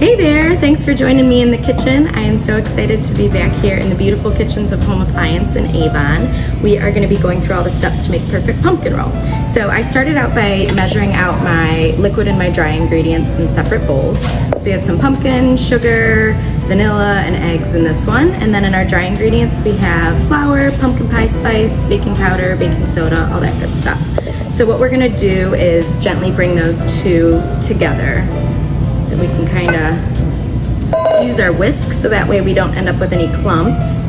Hey there, thanks for joining me in the kitchen. I am so excited to be back here in the beautiful kitchens of Home Appliance in Avon. We are going to be going through all the steps to make perfect pumpkin roll. So I started out by measuring out my liquid and my dry ingredients in separate bowls. So we have some pumpkin, sugar, vanilla, and eggs in this one. And then in our dry ingredients we have flour, pumpkin pie spice, baking powder, baking soda, all that good stuff. So what we're going to do is gently bring those two together. So we can kind of use our whisk so that way we don't end up with any clumps.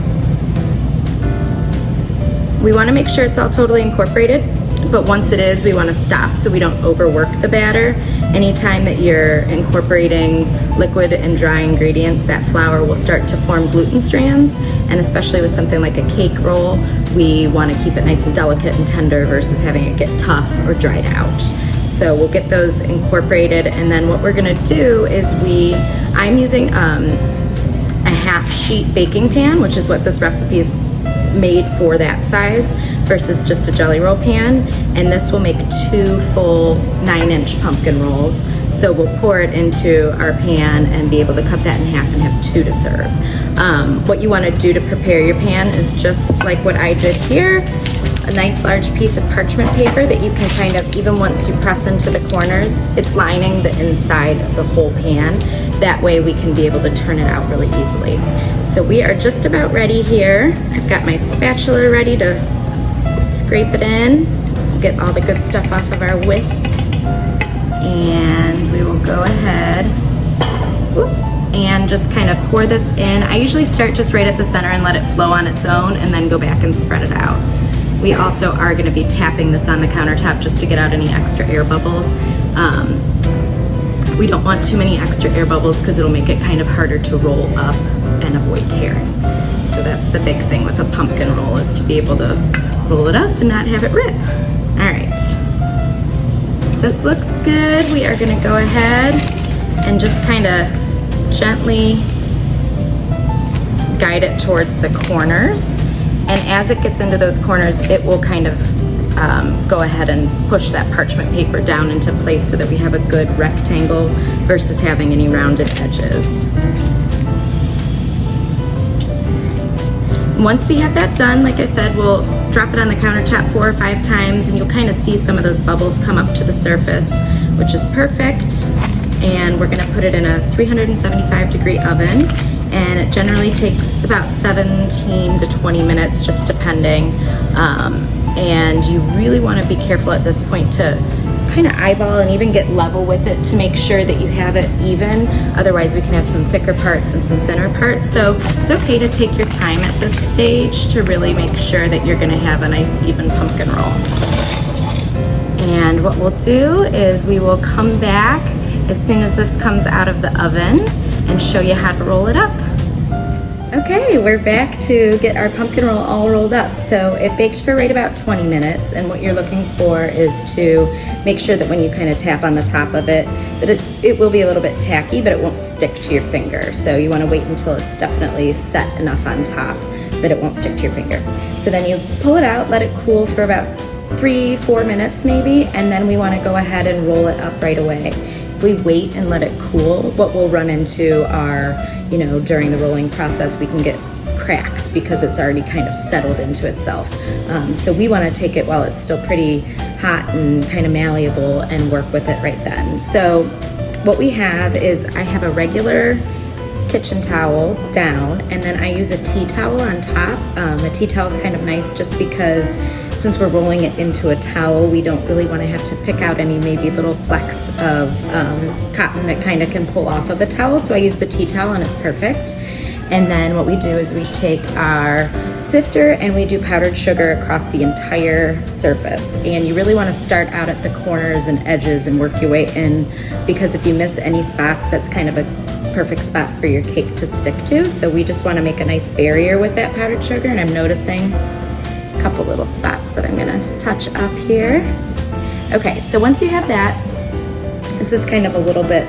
We want to make sure it's all totally incorporated, but once it is, we want to stop so we don't overwork the batter. Anytime that you're incorporating liquid and dry ingredients, that flour will start to form gluten strands, and especially with something like a cake roll, we want to keep it nice and delicate and tender versus having it get tough or dried out. So we'll get those incorporated, and then what we're gonna do is I'm using a half sheet baking pan, which is what this recipe is made for, that size, versus just a jelly roll pan, and this will make 2 full 9-inch pumpkin rolls. So we'll pour it into our pan and be able to cut that in half and have 2 to serve. What you want to do to prepare your pan is just like what I did here. A nice large piece of parchment paper that you can kind of, even once you press into the corners, it's lining the inside of the whole pan. That way we can be able to turn it out really easily. So we are just about ready here. I've got my spatula ready to scrape it in, get all the good stuff off of our whisk, and we will go ahead, and just kind of pour this in. I usually start just right at the center and let it flow on its own and then go back and spread it out. We also are going to be tapping this on the countertop just to get out any extra air bubbles. We don't want too many extra air bubbles because it'll make it kind of harder to roll up and avoid tearing. So that's the big thing with a pumpkin roll, is to be able to roll it up and not have it rip. All right, this looks good. We are going to go ahead and just kind of gently guide it towards the corners. And as it gets into those corners, it will kind of go ahead and push that parchment paper down into place so that we have a good rectangle versus having any rounded edges. Once we have that done, like I said, we'll drop it on the countertop 4 or 5 times, and you'll kind of see some of those bubbles come up to the surface, which is perfect. And we're gonna put it in a 375-degree oven. And it generally takes about 17 to 20 minutes, just depending. And you really want to be careful at this point to kind of eyeball and even get level with it to make sure that you have it even. Otherwise we can have some thicker parts and some thinner parts. So it's okay to take your time at this stage to really make sure that you're going to have a nice even pumpkin roll. And what we'll do is we will come back as soon as this comes out of the oven and show you how to roll it up. Okay, we're back to get our pumpkin roll all rolled up. So it baked for right about 20 minutes, and what you're looking for is to make sure that when you kind of tap on the top of it, that it will be a little bit tacky, but it won't stick to your finger. So you want to wait until it's definitely set enough on top that it won't stick to your finger. So then you pull it out, let it cool for about 3-4 minutes maybe, and then we want to go ahead and roll it up right away. If we wait and let it cool, what we'll run into are, during the rolling process, we can get cracks because it's already kind of settled into itself. So we want to take it while it's still pretty hot and kind of malleable and work with it right then. So what we have is, I have a regular kitchen towel down, and then I use a tea towel on top. A tea towel is kind of nice just because since we're rolling it into a towel, we don't really want to have to pick out any maybe little flecks of cotton that kind of can pull off of a towel. So I use the tea towel and it's perfect. And then what we do is we take our sifter and we do powdered sugar across the entire surface. And you really want to start out at the corners and edges and work your way in, because if you miss any spots, that's kind of a perfect spot for your cake to stick to. So we just want to make a nice barrier with that powdered sugar, and I'm noticing a couple little spots that I'm gonna touch up here. Okay, so once you have that, this is kind of a little bit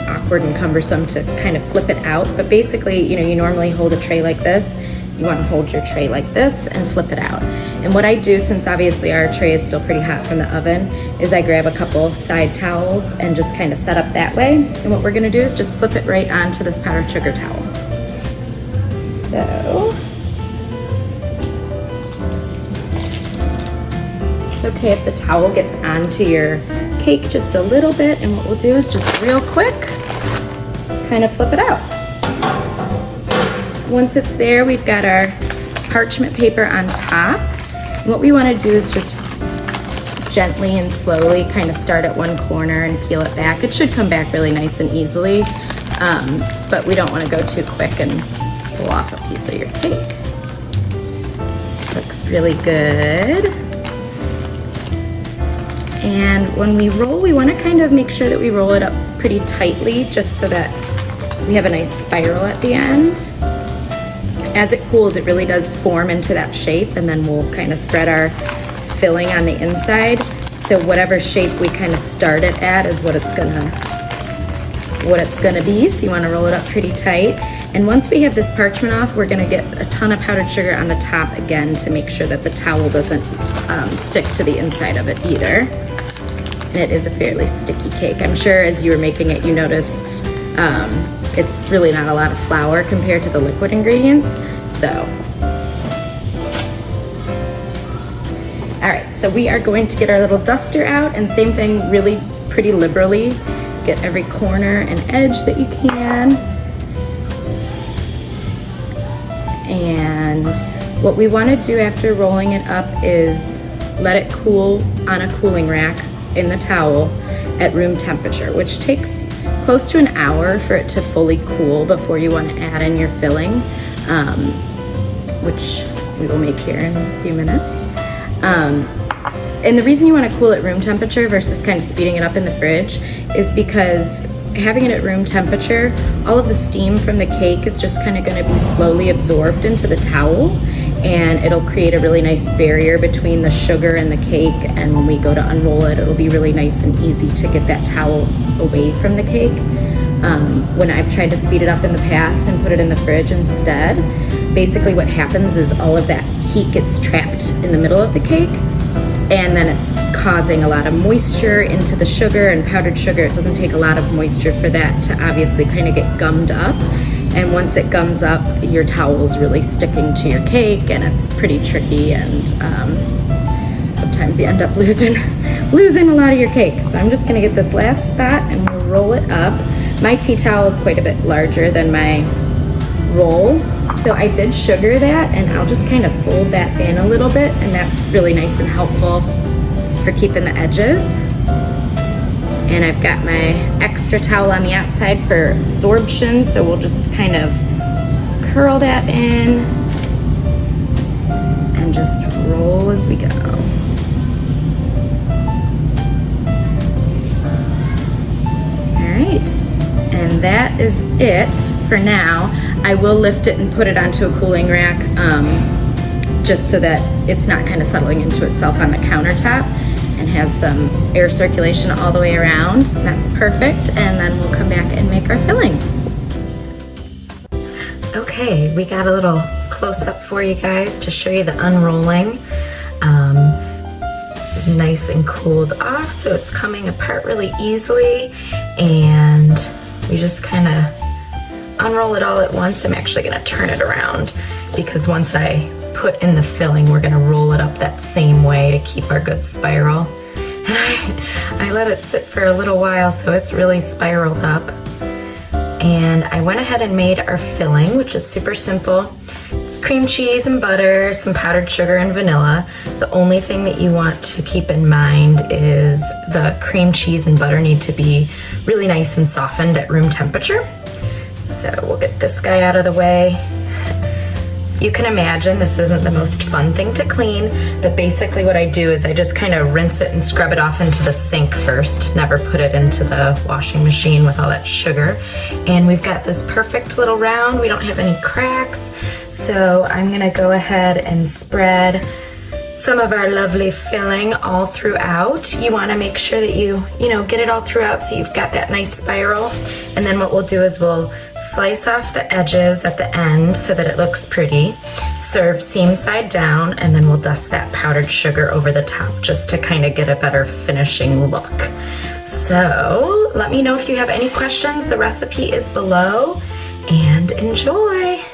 awkward and cumbersome to kind of flip it out, but basically, you normally hold a tray like this, you want to hold your tray like this and flip it out. And what I do, since obviously our tray is still pretty hot from the oven, is I grab a couple side towels and just kind of set up that way. And what we're gonna do is just flip it right onto this powdered sugar towel. So, it's okay if the towel gets onto your cake just a little bit, and what we'll do is just real quick, kind of flip it out. Once it's there, we've got our parchment paper on top. And what we want to do is just gently and slowly kind of start at one corner and peel it back. It should come back really nice and easily, but we don't want to go too quick and pull off a piece of your cake. Looks really good. And when we roll, we want to kind of make sure that we roll it up pretty tightly, just so that we have a nice spiral at the end. As it cools, it really does form into that shape, and then we'll kind of spread our filling on the inside. So whatever shape we kind of start it at is what it's gonna be. So you want to roll it up pretty tight. And once we have this parchment off, we're gonna get a ton of powdered sugar on the top again to make sure that the towel doesn't stick to the inside of it either. And it is a fairly sticky cake. I'm sure as you were making it, you noticed it's really not a lot of flour compared to the liquid ingredients. So, all right, so we are going to get our little duster out, and same thing, really pretty liberally. Get every corner and edge that you can. And what we want to do after rolling it up is let it cool on a cooling rack in the towel at room temperature, which takes close to an hour for it to fully cool before you want to add in your filling, which we will make here in a few minutes. And the reason you want to cool at room temperature versus kind of speeding it up in the fridge is because having it at room temperature, all of the steam from the cake is just kind of going to be slowly absorbed into the towel, and it'll create a really nice barrier between the sugar and the cake, and when we go to unroll it, it'll be really nice and easy to get that towel away from the cake. When I've tried to speed it up in the past and put it in the fridge instead, basically what happens is all of that heat gets trapped in the middle of the cake, and then it's causing a lot of moisture into the sugar and powdered sugar. It doesn't take a lot of moisture for that to obviously kind of get gummed up. And once it gums up, your towel's really sticking to your cake, and it's pretty tricky, and sometimes you end up losing a lot of your cake. So I'm just gonna get this last spot and we'll roll it up. My tea towel is quite a bit larger than my roll, so I did sugar that, and I'll just kind of fold that in a little bit, and that's really nice and helpful for keeping the edges. And I've got my extra towel on the outside for absorption, so we'll just kind of curl that in and just roll as we go. All right, and that is it for now. I will lift it and put it onto a cooling rack just so that it's not kind of settling into itself on the countertop, and has some air circulation all the way around. That's perfect, and then we'll come back and make our filling. Okay, we got a little close-up for you guys to show you the unrolling. This is nice and cooled off, so it's coming apart really easily, and we just kind of unroll it all at once. I'm actually gonna turn it around, because once I put in the filling, we're gonna roll it up that same way to keep our good spiral. And I let it sit for a little while, so it's really spiraled up. And I went ahead and made our filling, which is super simple. It's cream cheese and butter, some powdered sugar and vanilla. The only thing that you want to keep in mind is the cream cheese and butter need to be really nice and softened at room temperature. So we'll get this guy out of the way. You can imagine this isn't the most fun thing to clean, but basically what I do is I just kind of rinse it and scrub it off into the sink first, never put it into the washing machine with all that sugar. And we've got this perfect little round. We don't have any cracks, so I'm gonna go ahead and spread some of our lovely filling all throughout. You want to make sure that you get it all throughout so you've got that nice spiral. And then what we'll do is we'll slice off the edges at the end so that it looks pretty. Serve seam side down, and then we'll dust that powdered sugar over the top just to kind of get a better finishing look. So let me know if you have any questions. The recipe is below, and enjoy.